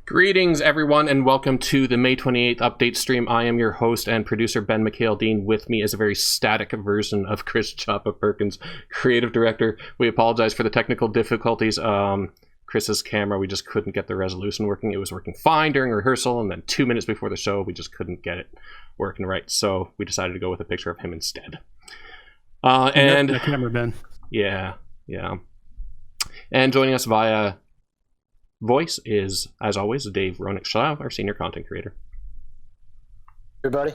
Greetings, everyone, and welcome to the May 28th update stream. I am your host and producer, Ben McHale-Dean. With me is a very static version of Chris Choppa Perkins, creative director. We apologize for the technical difficulties. Chris's camera, we just couldn't get the resolution working. It was working fine during rehearsal, and then 2 minutes before the show, we just couldn't get it working right. So we decided to go with a picture of him instead. And the camera, Ben. Yeah. And joining us via voice is, as always, Dave Ronick-Schlau, our senior content creator. Everybody.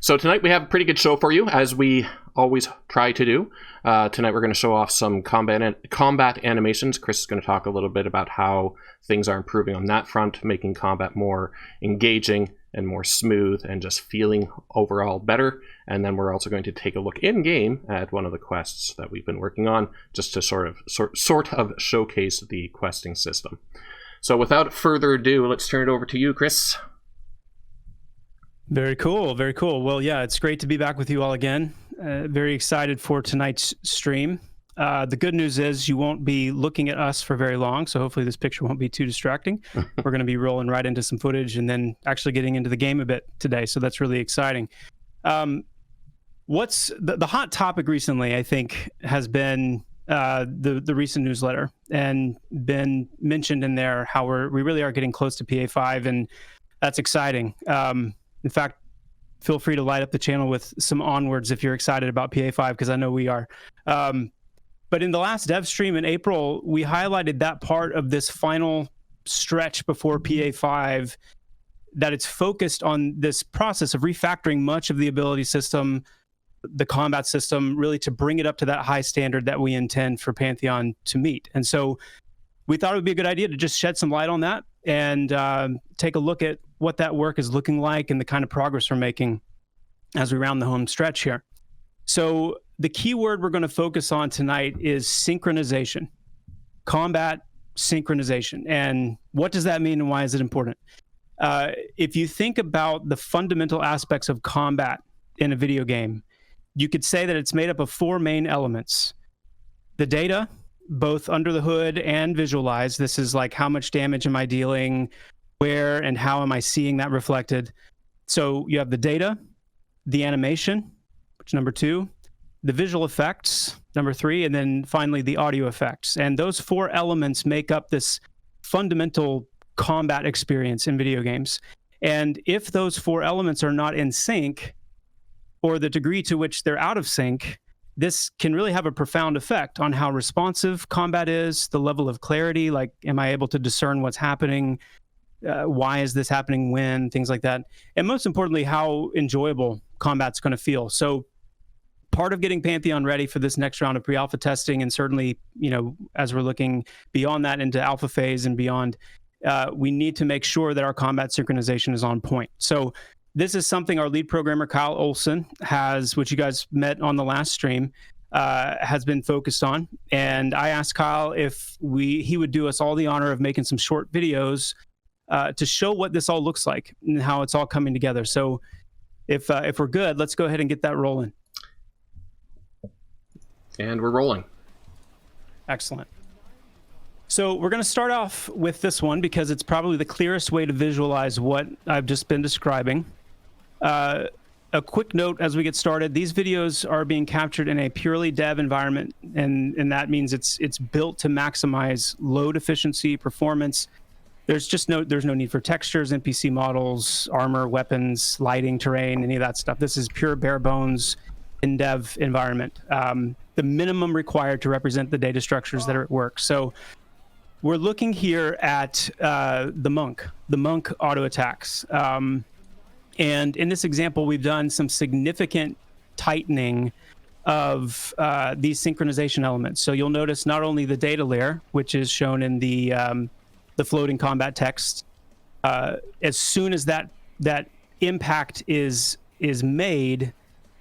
So tonight we have a pretty good show for you, as we always try to do. Tonight we're going to show off some combat animations. Chris is going to talk a little bit about how things are improving on that front, making combat more engaging and more smooth and just feeling overall better. And then we're also going to take a look in-game at one of the quests that we've been working on, just to sort of showcase the questing system. So without further ado, let's turn it over to you, Chris. Very cool, very cool. Well, yeah, it's great to be back with you all again. Very excited for tonight's stream. The good news is you won't be looking at us for very long, so hopefully this picture won't be too distracting. We're going to be rolling right into some footage and then actually getting into the game a bit today, so that's really exciting. What's the hot topic recently, I think, has been the recent newsletter, and been mentioned in there how we really are getting close to PA5, and that's exciting. In fact, feel free to light up the channel with some onwards if you're excited about PA5, because I know we are. But in the last dev stream in April, we highlighted that part of this final stretch before PA5, that it's focused on this process of refactoring much of the ability system, the combat system, really to bring it up to that high standard that we intend for Pantheon to meet. And so we thought it would be a good idea to just shed some light on that and take a look at what that work is looking like and the kind of progress we're making as we round the home stretch here. So the key word we're going to focus on tonight is synchronization, combat synchronization. And what does that mean and why is it important? If you think about the fundamental aspects of combat in a video game, you could say that it's made up of four main elements. The data, both under the hood and visualized. This is like, how much damage am I dealing, where and how am I seeing that reflected? So you have the data, the animation, which is number 2, the visual effects, number 3, and then finally the audio effects. And those four elements make up this fundamental combat experience in video games. And if those four elements are not in sync, or the degree to which they're out of sync, this can really have a profound effect on how responsive combat is, the level of clarity, like, am I able to discern what's happening? Why is this happening when? Things like that. And most importantly, how enjoyable combat's going to feel. So part of getting Pantheon ready for this next round of pre-alpha testing, and certainly, as we're looking beyond that into alpha phase and beyond, we need to make sure that our combat synchronization is on point. So this is something our lead programmer, Kyle Olson, which you guys met on the last stream, has been focused on. And I asked Kyle if he would do us all the honor of making some short videos to show what this all looks like and how it's all coming together. So if we're good, let's go ahead and get that rolling. And we're rolling. Excellent. So we're going to start off with this one because it's probably the clearest way to visualize what I've just been describing. A quick note as we get started: these videos are being captured in a purely dev environment, and that means it's built to maximize load efficiency, performance. There's no need for textures, NPC models, armor, weapons, lighting, terrain, any of that stuff. This is pure bare bones in dev environment. The minimum required to represent the data structures that are at work. So we're looking here at the monk auto attacks. And in this example, we've done some significant tightening of these synchronization elements. So you'll notice not only the data layer, which is shown in the floating combat text, as soon as that impact is made,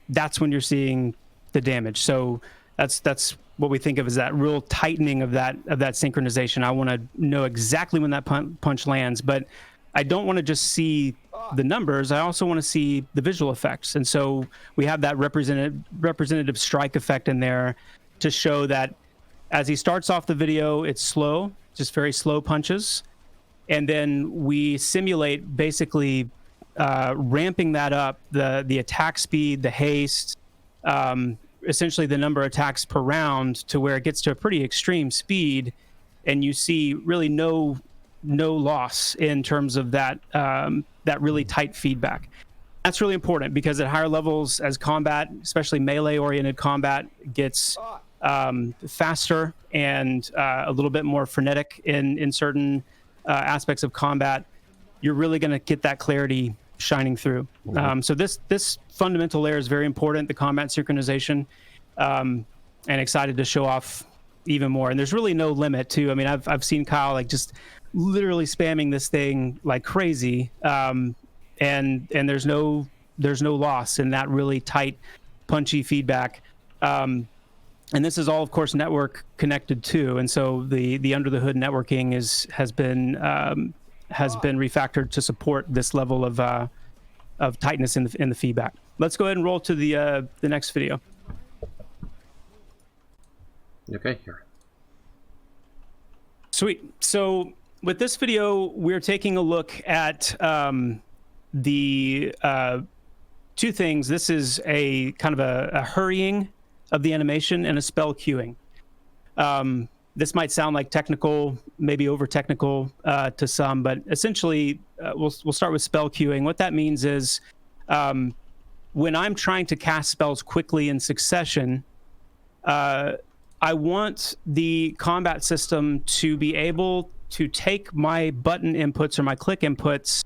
that's when you're seeing the damage. So that's what we think of as that real tightening of that synchronization. I want to know exactly when that punch lands, but I don't want to just see the numbers. I also want to see the visual effects. And so we have that representative strike effect in there to show that as he starts off the video, it's slow, just very slow punches. and then we simulate basically ramping that up, the attack speed, the haste, essentially the number of attacks per round, to where it gets to a pretty extreme speed, and you see really no loss in terms of that really tight feedback. That's really important, because at higher levels, as combat, especially melee-oriented combat, gets faster and a little bit more frenetic in certain aspects of combat, you're really going to get that clarity shining through. So this fundamental layer is very important, the combat synchronization, and excited to show off even more. And there's really no limit to, I mean, I've seen Kyle like just literally spamming this thing like crazy, and there's no loss in that really tight, punchy feedback. And this is all, of course, network connected too. And so the under the hood networking has been refactored to support this level of tightness in the feedback. Let's go ahead and roll to the next video. Okay, here. Sweet. So with this video, we're taking a look at the two things. This is a kind of a hurrying of the animation and a spell queuing. This might sound like technical, maybe over technical to some, but essentially we'll start with spell queuing. What that means is when I'm trying to cast spells quickly in succession, I want the combat system to be able to take my button inputs or my click inputs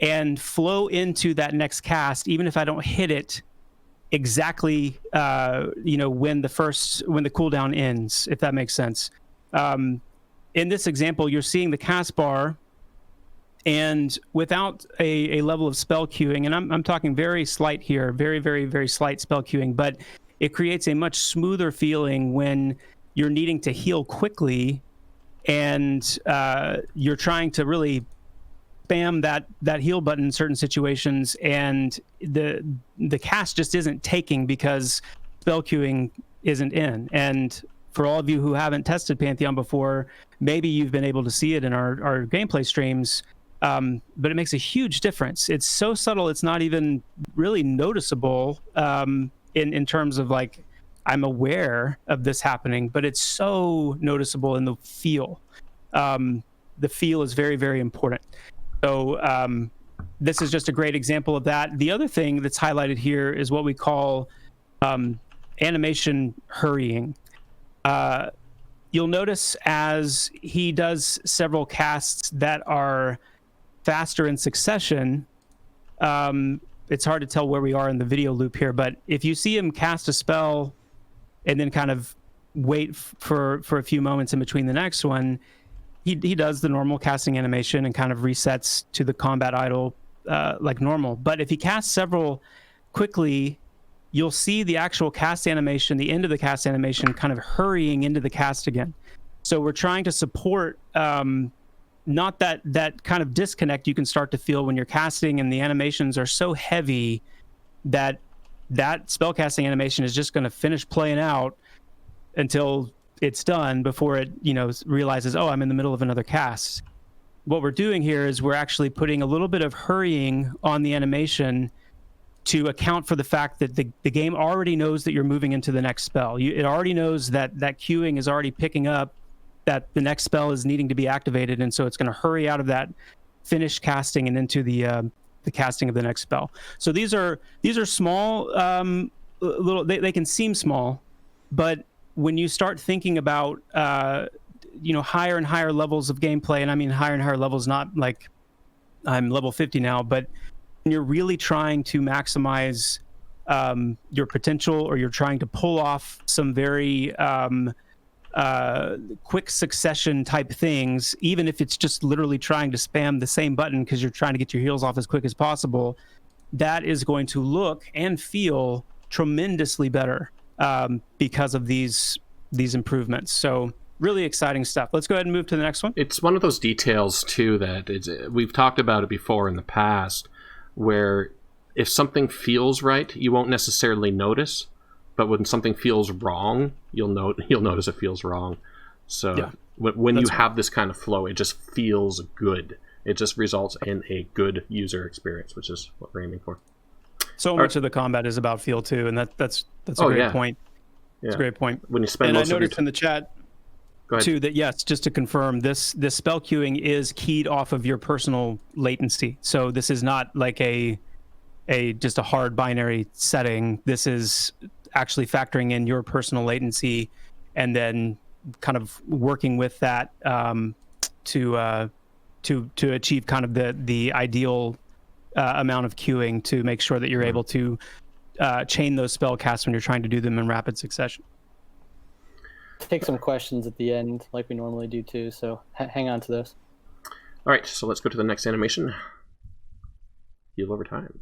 and flow into that next cast, even if I don't hit it exactly, when the cooldown ends, if that makes sense. In this example, you're seeing the cast bar, and without a level of spell queuing, and I'm talking very slight here, very, very, very slight spell queuing, but it creates a much smoother feeling when you're needing to heal quickly, and you're trying to really spam that heal button in certain situations, and the cast just isn't taking because spell queuing isn't in. And for all of you who haven't tested Pantheon before, maybe you've been able to see it in our gameplay streams, but it makes a huge difference. It's so subtle, it's not even really noticeable in terms of like, I'm aware of this happening, but it's so noticeable in the feel. The feel is very, very important. So this is just a great example of that. The other thing that's highlighted here is what we call animation hurrying. You'll notice as he does several casts that are faster in succession, it's hard to tell where we are in the video loop here, but if you see him cast a spell and then kind of wait for a few moments in between the next one, he does the normal casting animation and kind of resets to the combat idle like normal. But if he casts several quickly, you'll see the actual cast animation, the end of the cast animation, kind of hurrying into the cast again. So we're trying to support not that kind of disconnect you can start to feel when you're casting and the animations are so heavy that spellcasting animation is just going to finish playing out until it's done before it, realizes, oh, I'm in the middle of another cast. What we're doing here is we're actually putting a little bit of hurrying on the animation to account for the fact that the game already knows that you're moving into the next spell. It already knows that queuing is already picking up that the next spell is needing to be activated, and so it's going to hurry out of that finished casting and into the casting of the next spell. So these are small, little. They can seem small, but when you start thinking about higher and higher levels of gameplay, and I mean higher and higher levels, not like I'm level 50 now, but when you're really trying to maximize your potential, or you're trying to pull off some very quick succession type things, even if it's just literally trying to spam the same button because you're trying to get your heals off as quick as possible, that is going to look and feel tremendously better because of these improvements. So really exciting stuff. Let's go ahead and move to the next one. It's one of those details too that we've talked about it before in the past, where if something feels right, you won't necessarily notice, but when something feels wrong, you'll notice it feels wrong. So When you have this kind of flow, it just feels good. It just results in a good user experience, which is what we're aiming for. So much of the combat is about feel too, and that's a great point. It's a great point. When you spend and most I of noticed in the chat too that yes, just to confirm, this spell queuing is keyed off of your personal latency. So this is not like just a hard binary setting. This is actually factoring in your personal latency and then kind of working with that to achieve kind of the ideal amount of queuing to make sure that you're able to chain those spell casts when you're trying to do them in rapid succession. Take some questions at the end like we normally do too, so hang on to those. All right, so let's go to the next animation. Heal over time.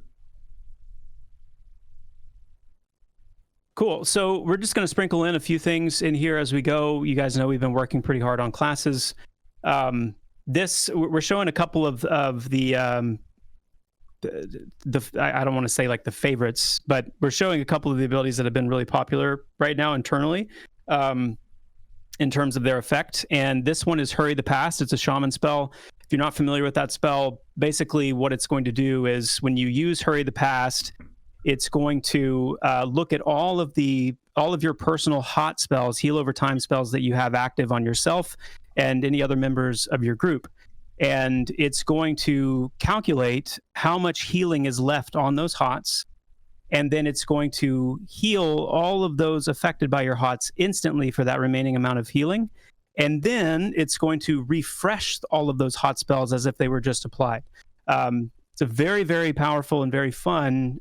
Cool. So we're just going to sprinkle in a few things in here as we go. You guys know we've been working pretty hard on classes. We're showing a couple of the I don't want to say like the favorites, but we're showing a couple of the abilities that have been really popular right now internally in terms of their effect. And this one is Hurry the Past. It's a shaman spell. If you're not familiar with that spell, basically what it's going to do is when you use Hurry the Past, it's going to look at all of your personal hot spells, heal over time spells that you have active on yourself and any other members of your group. And it's going to calculate how much healing is left on those hots. And then it's going to heal all of those affected by your hots instantly for that remaining amount of healing. And then it's going to refresh all of those hot spells as if they were just applied. It's a very, very powerful and very fun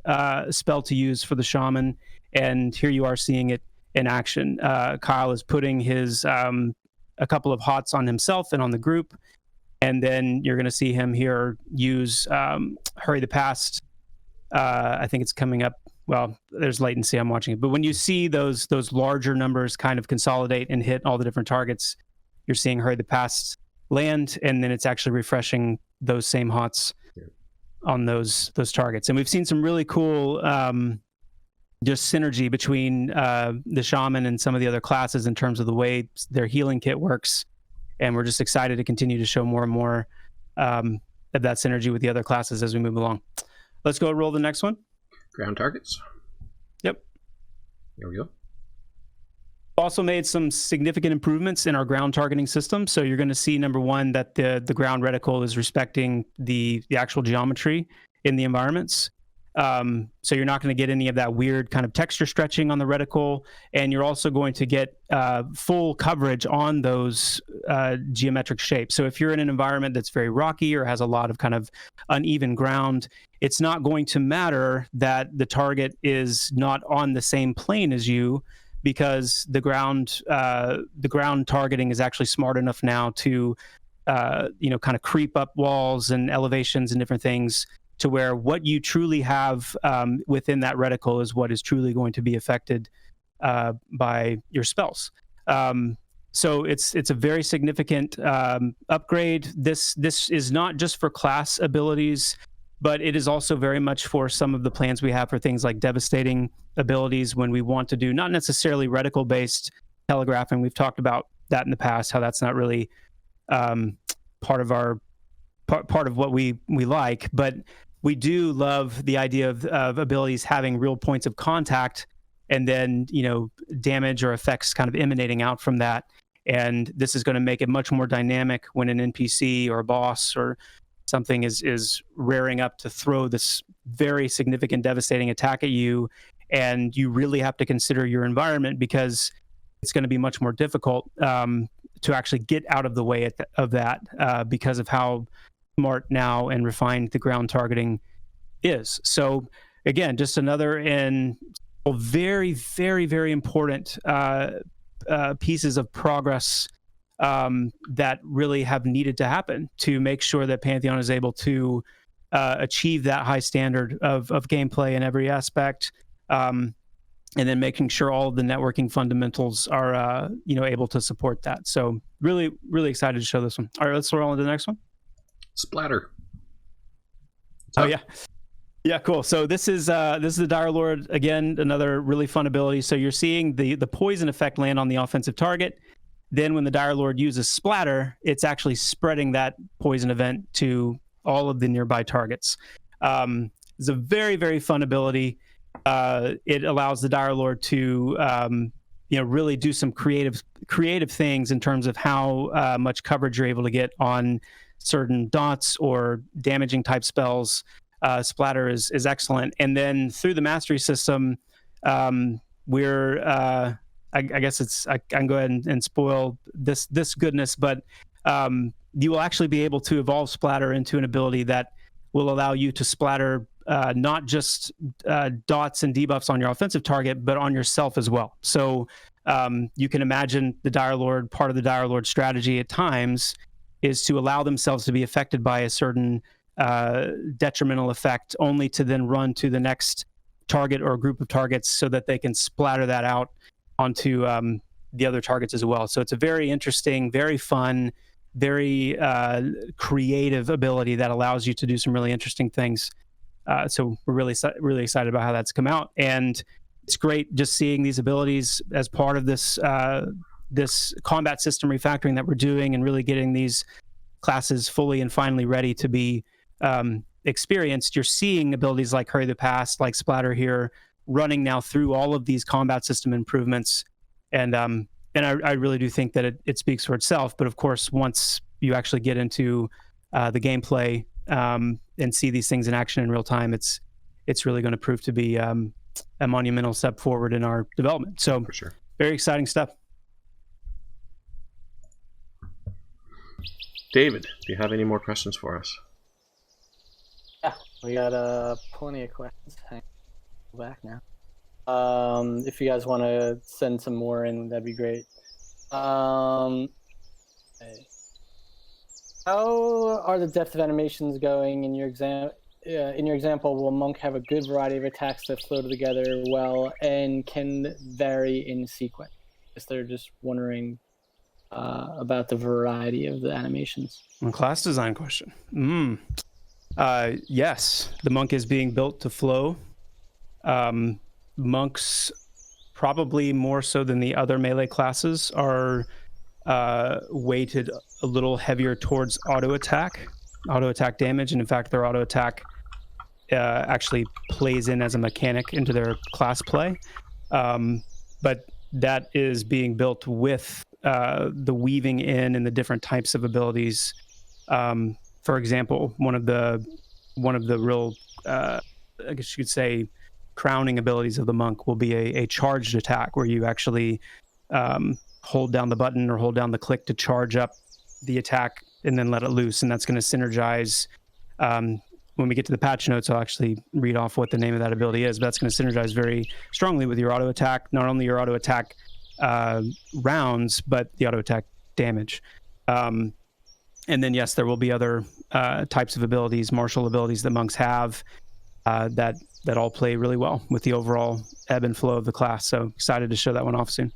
spell to use for the shaman. And here you are seeing it in action. Kyle is putting his a couple of hots on himself and on the group. And then you're going to see him here use Hurry the Past. I think it's coming up. Well, there's latency. I'm watching it. But when you see those larger numbers kind of consolidate and hit all the different targets, you're seeing Hurry the Past land, and then it's actually refreshing those same hots on those targets. And we've seen some really cool just synergy between the shaman and some of the other classes in terms of the way their healing kit works. And we're just excited to continue to show more and more of that synergy with the other classes as we move along. Let's go roll the next one. Ground targets. Yep. There we go. Also made some significant improvements in our ground targeting system. So you're going to see, number one, that the ground reticle is respecting the actual geometry in the environments. So you're not going to get any of that weird kind of texture stretching on the reticle, and you're also going to get full coverage on those geometric shapes. So if you're in an environment that's very rocky or has a lot of kind of uneven ground, it's not going to matter that the target is not on the same plane as you, because the ground targeting is actually smart enough now to kind of creep up walls and elevations and different things to where what you truly have within that reticle is what is truly going to be affected by your spells. So it's a very significant upgrade. This is not just for class abilities, but it is also very much for some of the plans we have for things like devastating abilities when we want to do not necessarily reticle-based telegraphing. We've talked about that in the past, how that's not really part of what we like, but we do love the idea of abilities having real points of contact and then, damage or effects kind of emanating out from that. And this is going to make it much more dynamic when an NPC or a boss or something is rearing up to throw this very significant, devastating attack at you. And you really have to consider your environment, because it's going to be much more difficult to actually get out of the way of that because of how smart now and refined the ground targeting is. So again, just another and very, very, very important pieces of progress that really have needed to happen to make sure that Pantheon is able to achieve that high standard of gameplay in every aspect, and then making sure all of the networking fundamentals are able to support that. So really, really excited to show this one. All right, let's roll on to the next one. Splatter. Yeah, cool. So this is the Dire Lord. Again, another really fun ability. So you're seeing the poison effect land on the offensive target. then when the Dire Lord uses Splatter, it's actually spreading that poison event to all of the nearby targets. It's a very, very fun ability. It allows the Dire Lord to really do some creative things in terms of how much coverage you're able to get on certain dots or damaging type spells. Splatter is excellent. And then through the mastery system, we're I guess I can go ahead and spoil this goodness, but you will actually be able to evolve Splatter into an ability that will allow you to splatter not just dots and debuffs on your offensive target, but on yourself as well. So you can imagine the Dire Lord, part of the Dire Lord strategy at times is to allow themselves to be affected by a certain detrimental effect, only to then run to the next target or group of targets so that they can splatter that out onto the other targets as well. So it's a very interesting, very fun, very creative ability that allows you to do some really interesting things. So we're really excited about how that's come out, and it's great just seeing these abilities as part of this this combat system refactoring that we're doing, and really getting these classes fully and finally ready to be experienced. You're seeing abilities like Hurry the Past, like Splatter here, running now through all of these combat system improvements, and I really do think that it speaks for itself. But of course, once you actually get into the gameplay and see these things in action in real time, it's really going to prove to be a monumental step forward in our development. So for sure, very exciting stuff. David, do you have any more questions for us? Yeah, we got plenty of questions. Hang back now. If you guys want to send some more in, that'd be great. Okay. How are the depth of animations going in your example? Will Monk have a good variety of attacks that flow together well and can vary in sequence? Guess they're just wondering about the variety of the animations. Class design question. Yes, the Monk is being built to flow. Monks, probably more so than the other melee classes, are weighted a little heavier towards auto attack damage, and in fact their auto attack actually plays in as a mechanic into their class play, but that is being built with the weaving in and the different types of abilities. For example, one of the real I guess you could say crowning abilities of the Monk will be a charged attack, where you actually hold down the button or hold down the click to charge up the attack and then let it loose, and that's going to synergize. When we get to the patch notes, I'll actually read off what the name of that ability is, but that's going to synergize very strongly with your auto attack, not only your auto attack rounds, but the auto attack damage. And then yes, there will be other types of abilities, martial abilities that Monks have that all play really well with the overall ebb and flow of the class. So excited to show that one off soon.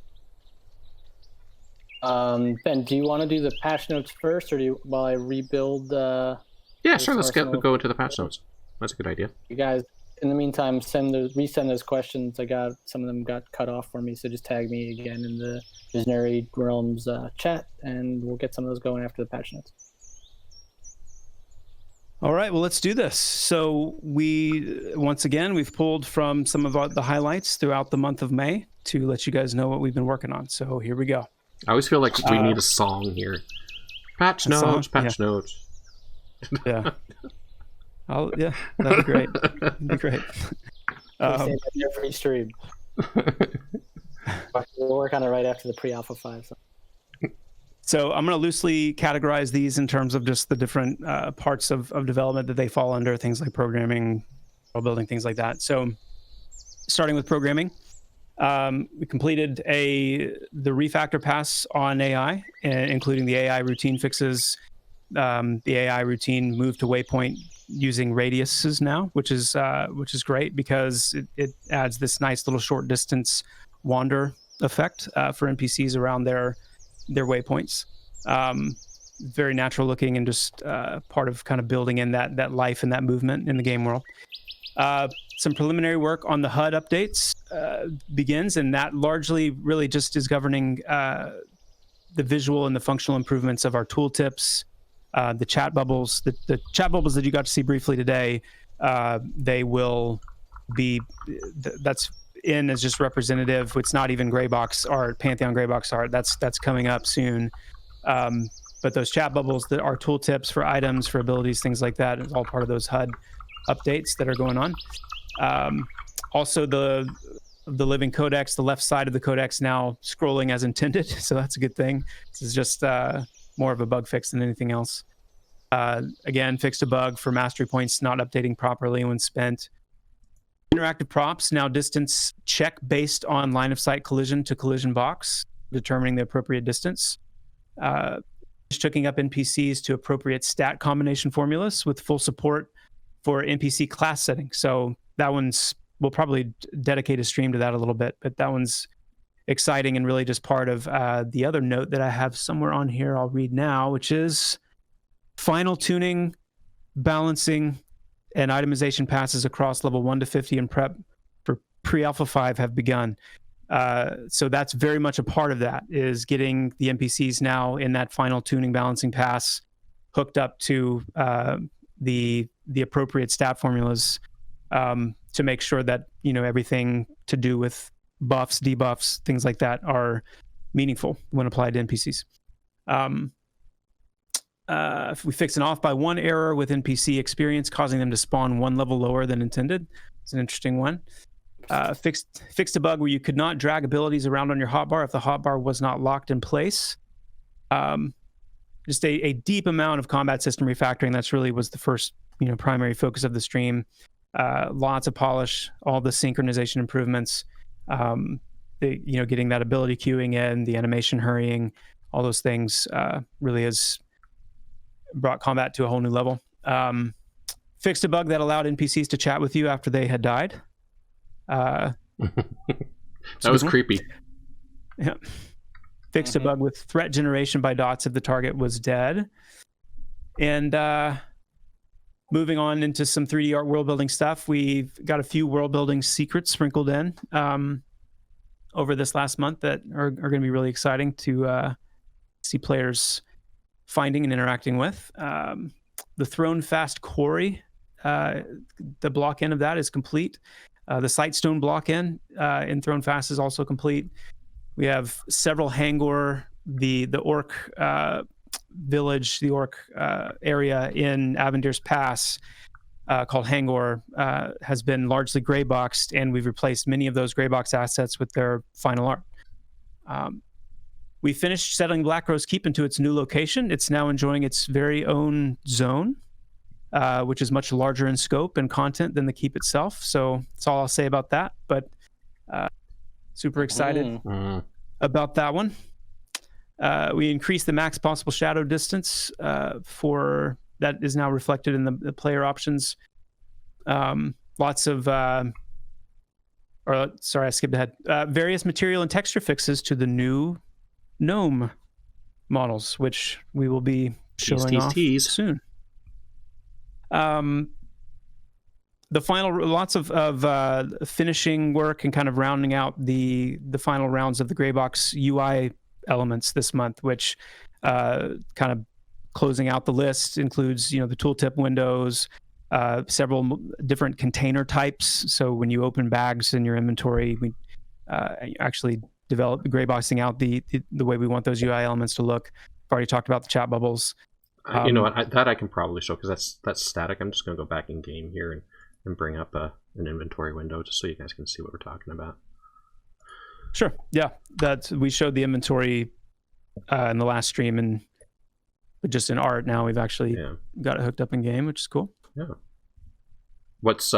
Ben, do you want to do the patch notes first, or while I rebuild? Yeah, sure. Let's go into the patch notes. That's a good idea. You guys, in the meantime, resend those questions. Some of them got cut off for me, so just tag me again in the Visionary Realms chat, and we'll get some of those going after the patch notes. All right, well, let's do this. So we've pulled from some of the highlights throughout the month of May to let you guys know what we've been working on. So here we go. I always feel like we need a song here. Patch notes. Yeah. Yeah, that'd be great. That'd be great. Free stream. We'll work on it right after the pre-alpha 5. So I'm going to loosely categorize these in terms of just the different parts of development that they fall under, things like programming, world building, things like that. So starting with programming, we completed the refactor pass on AI, including the AI routine fixes. The AI routine moved to waypoint using radiuses now, which is great, because it adds this nice little short distance wander effect for NPCs around their waypoints. Very natural looking, and just part of kind of building in that life and that movement in the game world. Some preliminary work on the HUD updates begins, and that largely really just is governing visual and the functional improvements of our tooltips, the chat bubbles, the chat bubbles that you got to see briefly today. They will be that's in as just representative. It's not even gray box art, Pantheon gray box art. That's coming up soon. But those chat bubbles that are tooltips for items, for abilities, things like that, is all part of those HUD updates that are going on. Also, the living codex, the left side of the codex now scrolling as intended, so that's a good thing. This is just more of a bug fix than anything else. Again, fixed a bug for mastery points not updating properly when spent. Interactive props now distance check based on line of sight collision to collision box, determining the appropriate distance. Hooking up NPCs to appropriate stat combination formulas with full support for NPC class settings. So that we'll probably dedicate a stream to that a little bit, but that one's exciting and really just part of the other note that I have somewhere on here I'll read now, which is final tuning, balancing, and itemization passes across level 1 to 50 in prep for pre-alpha 5 have begun. So that's very much a part of that, is getting the NPCs now in that final tuning balancing pass hooked up to the appropriate stat formulas to make sure that everything to do with buffs, debuffs, things like that are meaningful when applied to NPCs. If we fix an off by 1 error with NPC experience, causing them to spawn 1 level lower than intended. It's an interesting one. Fixed a bug where you could not drag abilities around on your hotbar if the hotbar was not locked in place. Just a deep amount of combat system refactoring. That's really was the first primary focus of the stream. Lots of polish, all the synchronization improvements, getting that ability queuing in, the animation hurrying, all those things really has brought combat to a whole new level. Fixed a bug that allowed NPCs to chat with you after they had died. That was creepy. Yeah. Fixed a bug with threat generation by dots if the target was dead. And moving on into some 3D art world building stuff, we've got a few world building secrets sprinkled in over this last month that are going to be really exciting to see players finding and interacting with. The Throne Fast Quarry, the block end of that is complete. The Sightstone block in Throne Fast is also complete. We have several Hangor, the orc village, the orc area in Avendir's Pass called Hangor has been largely gray boxed, and we've replaced many of those gray box assets with their final art. We finished settling Black Rose Keep into its new location. It's now enjoying its very own zone, which is much larger in scope and content than the keep itself. So that's all I'll say about that, but super excited about that one. We increased the max possible shadow distance for that is now reflected in the player options. Lots of, I skipped ahead. Various material and texture fixes to the new gnome models, which we will be showing off soon. The final lots of finishing work and kind of rounding out the final rounds of the Greybox UI elements this month, which kind of closing out the list includes the tooltip windows, several different container types. So when you open bags in your inventory, we actually develop the grayboxing out the way we want those UI elements to look. I've already talked about the chat bubbles. You know what? That I can probably show because that's static. I'm just going to go back in game here and bring up an inventory window just so you guys can see what we're talking about. Sure. Yeah, we showed the inventory in the last stream, but just in art now we've actually got it hooked up in game, which is cool. Yeah. What's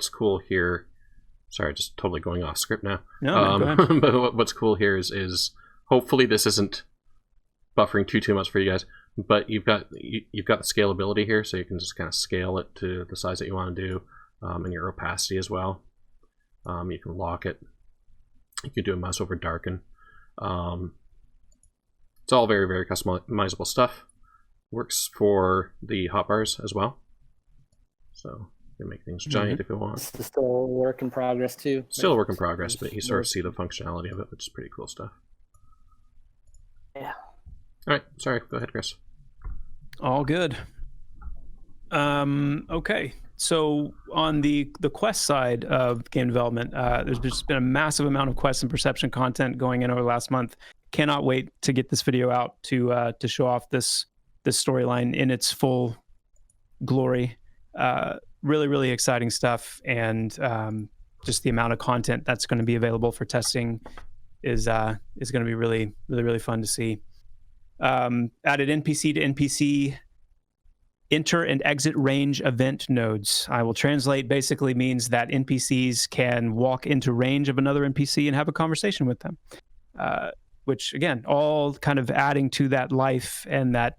cool here? Sorry, just totally going off script now. No, go ahead. But what's cool here is hopefully this isn't buffering too much for you guys. But you've got the scalability here, so you can just kind of scale it to the size that you want to do, and your opacity as well. You can lock it. You can do a mouse over darken. It's all very, very customizable stuff. Works for the hotbars as well. So you can make things giant if you want. It's still a work in progress too. Still a work in progress, but you sort of see the functionality of it, which is pretty cool stuff. All right. Sorry. Go ahead, Chris. All good. Okay. So on the quest side of game development, there's just been a massive amount of quest and perception content going in over the last month. Cannot wait to get this video out to show off this storyline in its full glory. Really, really exciting stuff, and just the amount of content that's going to be available for testing is going to be really, really, really fun to see. Added NPC to NPC enter and exit range event nodes. I will translate, basically means that NPCs can walk into range of another NPC and have a conversation with them, which again, all kind of adding to that life and that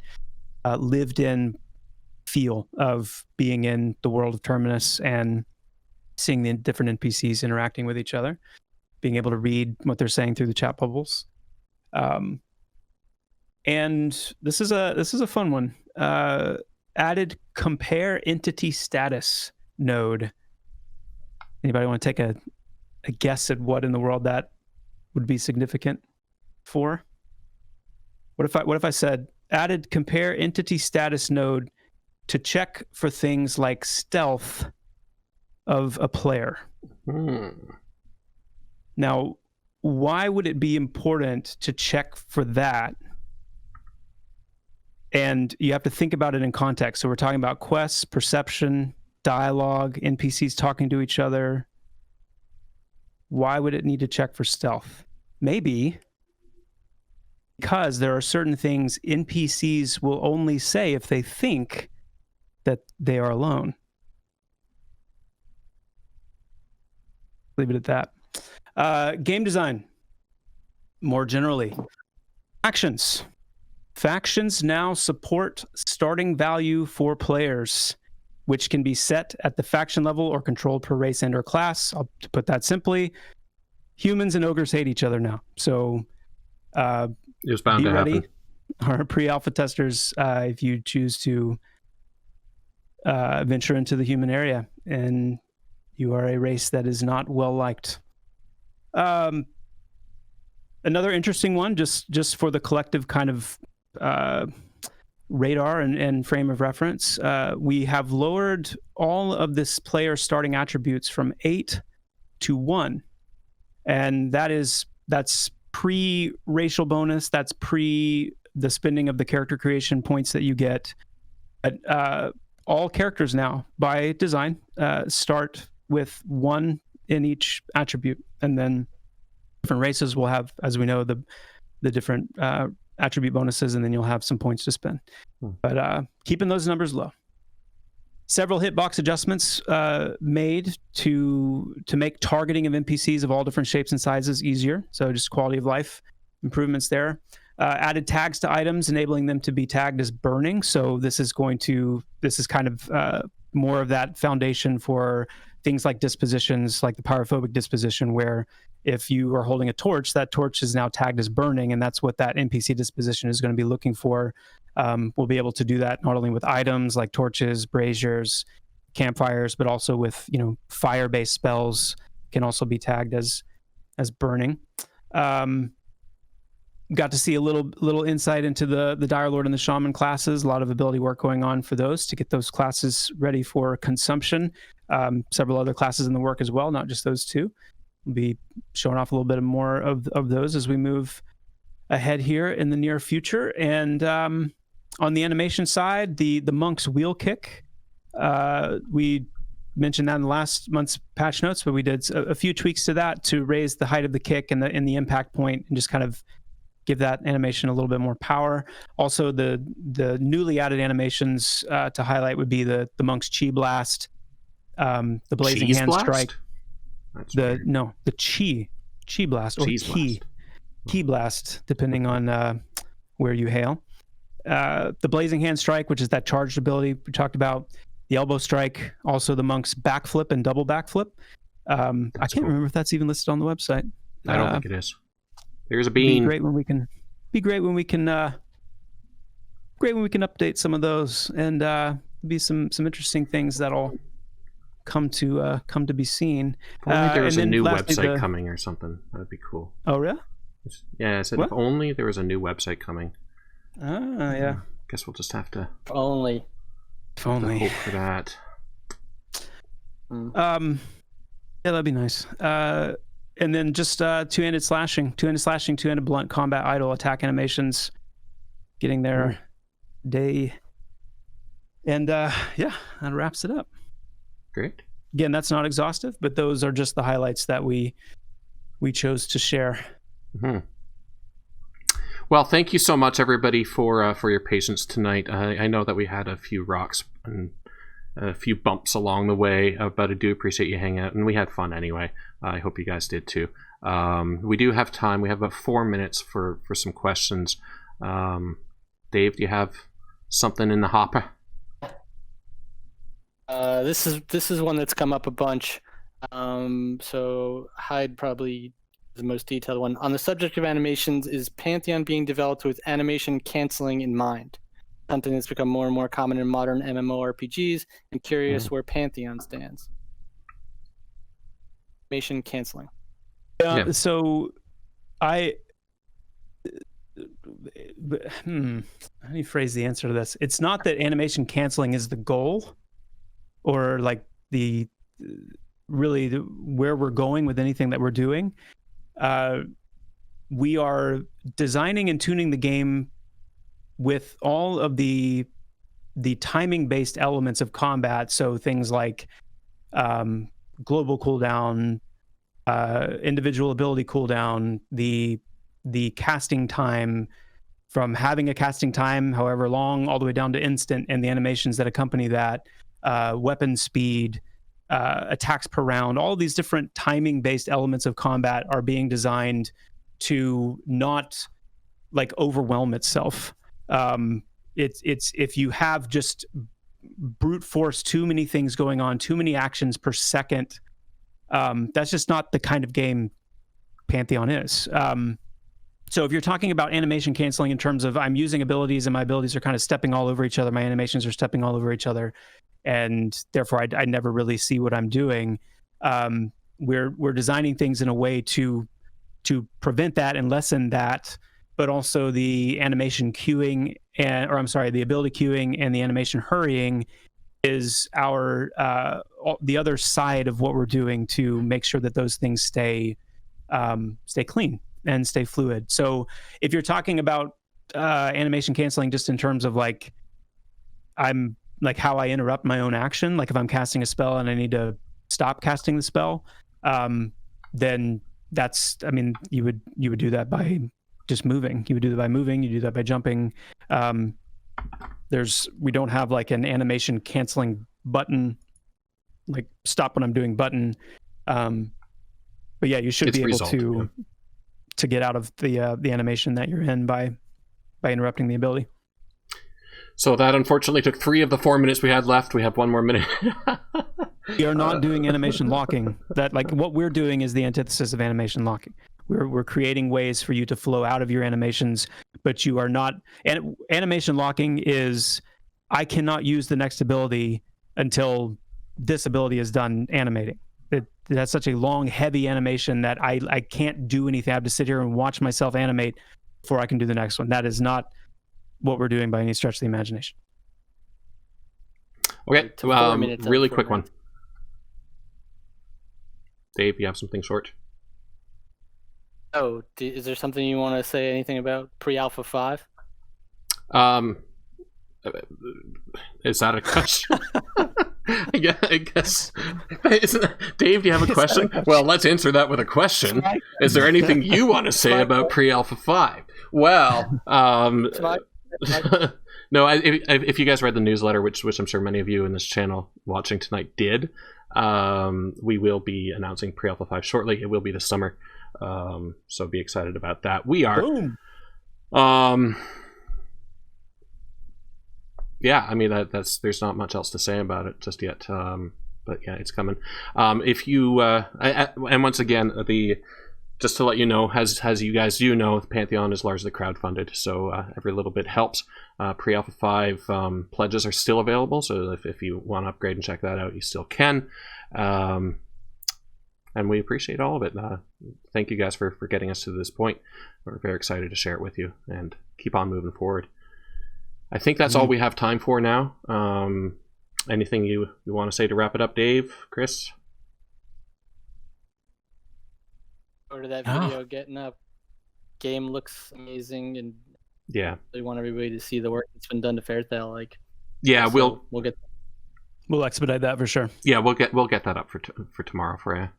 lived in feel of being in the world of Terminus and seeing the different NPCs interacting with each other, being able to read what they're saying through the chat bubbles. And this is a fun one. Added compare entity status node. Anybody want to take a guess at what in the world that would be significant for? What if I said added compare entity status node to check for things like stealth of a player? Now, why would it be important to check for that? And you have to think about it in context. So we're talking about quests, perception, dialogue, NPCs talking to each other. Why would it need to check for stealth? Maybe because there are certain things NPCs will only say if they think that they are alone. Leave it at that. Game design, more generally. Actions. Factions now support starting value for players, which can be set at the faction level or controlled per race and or class. I'll put that simply. Humans and ogres hate each other now. So it was bound be to ready. happen. Our pre-alpha testers, if you choose to venture into the human area and you are a race that is not well liked. Another interesting one, just for the collective kind of radar and frame of reference, we have lowered all of this player starting attributes from 8 to 1, and that's pre-racial bonus, that's pre the spending of the character creation points that you get. All characters now, by design, start with 1 in each attribute, and then different races will have, as we know, the different attribute bonuses, and then you'll have some points to spend. But keeping those numbers low. Several hitbox adjustments made to make targeting of NPCs of all different shapes and sizes easier. So just quality of life improvements there. Added tags to items, enabling them to be tagged as burning. So this is kind of more of that foundation for things like dispositions, like the pyrophobic disposition, where if you are holding a torch, that torch is now tagged as burning, and that's what that NPC disposition is going to be looking for. We'll be able to do that not only with items like torches, braziers, campfires, but also with fire-based spells can also be tagged as burning. Got to see a little insight into the Dire Lord and the Shaman classes. A lot of ability work going on for those to get those classes ready for consumption. Several other classes in the work as well, not just those two. We'll be showing off a little bit more of those as we move ahead here in the near future. And on the animation side, the Monk's Wheel Kick. We mentioned that in the last month's patch notes, but we did a few tweaks to that to raise the height of the kick and the impact point, and just kind of give that animation a little bit more power. Also, the newly added animations to highlight would be the Monk's Chi Blast, the Blazing Cheese Hand blast? Strike. The Chi Blast, or Ki Blast, depending on where you hail. The Blazing Hand Strike, which is that charged ability we talked about. The Elbow Strike, also the Monk's Backflip and Double Backflip. I can't remember if that's even listed on the website. I don't think it is. There's a bean. Be great when we can update some of those, and be some interesting things that'll come to be seen. If only there was a new website coming or something. That'd be cool. Oh, really? Yeah, I said if only there was a new website coming. Yeah. Guess we'll just have to Only. If only. hope for that. Yeah, that'd be nice. And then just two-handed slashing, two-handed blunt, combat, idle, attack animations, getting their day. And yeah, that wraps it up. Great. Again, that's not exhaustive, but those are just the highlights that we chose to share. Mm-hmm. Well, thank you so much, everybody, for your patience tonight. I know that we had a few rocks and a few bumps along the way, but I do appreciate you hanging out, and we had fun anyway. I hope you guys did too. We do have time. We have about 4 minutes for some questions. Dave, do you have something in the hopper? This is one that's come up a bunch. So Hyde probably is the most detailed one. On the subject of animations, is Pantheon being developed with animation canceling in mind? Something that's become more and more common in modern MMORPGs. I'm curious where Pantheon stands. Animation canceling. Yeah. So how do you phrase the answer to this? It's not that animation canceling is the goal, or like where we're going with anything that we're doing. We are designing and tuning the game with all of the timing-based elements of combat. So things like global cooldown, individual ability cooldown, the casting time, from having a casting time however long all the way down to instant, and the animations that accompany that, weapon speed, attacks per round. All these different timing-based elements of combat are being designed to not like overwhelm itself. It's if you have just brute force too many things going on, too many actions per second, that's just not the kind of game Pantheon is. So if you're talking about animation canceling in terms of I'm using abilities and my abilities are kind of stepping all over each other, my animations are stepping all over each other, and therefore I never really see what I'm doing. We're designing things in a way to prevent that and lessen that, but also the animation queuing the ability queuing and the animation hurrying is the other side of what we're doing to make sure that those things stay clean and stay fluid. So if you're talking about animation canceling just in terms of like I'm like how I interrupt my own action, like if I'm casting a spell and I need to stop casting the spell, then that's, I mean, you would do that by just moving. You would do that by moving. You do that by jumping. We don't have like an animation canceling button, like stop when I'm doing button. But yeah, you should be able to get out of the animation that you're in by interrupting the ability. So that unfortunately took 3 of the 4 minutes we had left. We have 1 more minute. We are not doing animation locking. That, like, what we're doing is the antithesis of animation locking. We're creating ways for you to flow out of your animations, but you are not. And animation locking is, I cannot use the next ability until this ability is done animating. That's such a long, heavy animation that I can't do anything. I have to sit here and watch myself animate before I can do the next one. That is not what we're doing by any stretch of the imagination. Okay, really quick one. Dave, you have something short? Oh, is there something you want to say anything about pre-Alpha 5? Is that a question? I guess. Dave, do you have a question? Well, let's answer that with a question. Is there anything you want to say about pre-Alpha 5? Well, no, if you guys read the newsletter, which I'm sure many of you in this channel watching tonight did, we will be announcing pre-Alpha 5 shortly. It will be this summer, so be excited about that. We are. Boom. Yeah, I mean there's not much else to say about it just yet, but yeah, it's coming. If you and once again, just to let you know, as you guys do know, Pantheon is largely crowdfunded, so every little bit helps. Pre-Alpha 5 pledges are still available, so if you want to upgrade and check that out, you still can. And we appreciate all of it. Thank you guys for getting us to this point. We're very excited to share it with you and keep on moving forward. I think that's all we have time for now. Anything you want to say to wrap it up, Dave, Chris? Go to that video getting up. Game looks amazing, and yeah, they want everybody to see the work that's been done to Fairtail. Like, yeah, so we'll expedite that for sure. Yeah, we'll get that up for tomorrow for you.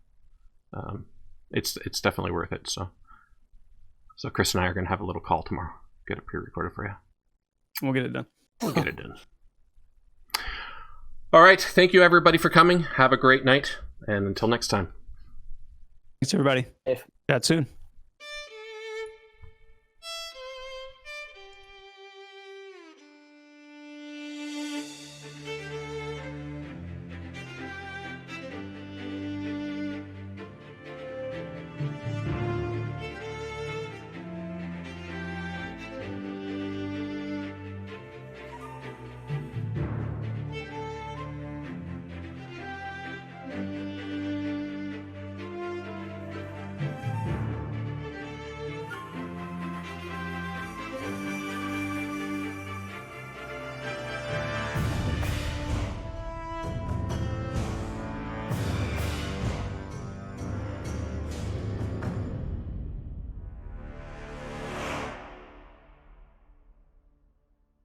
It's definitely worth it. So Chris and I are gonna have a little call tomorrow. Get it pre-recorded for you. We'll get it done. We'll get it done. All right. Thank you, everybody, for coming. Have a great night. And until next time. Thanks, everybody. Chat soon.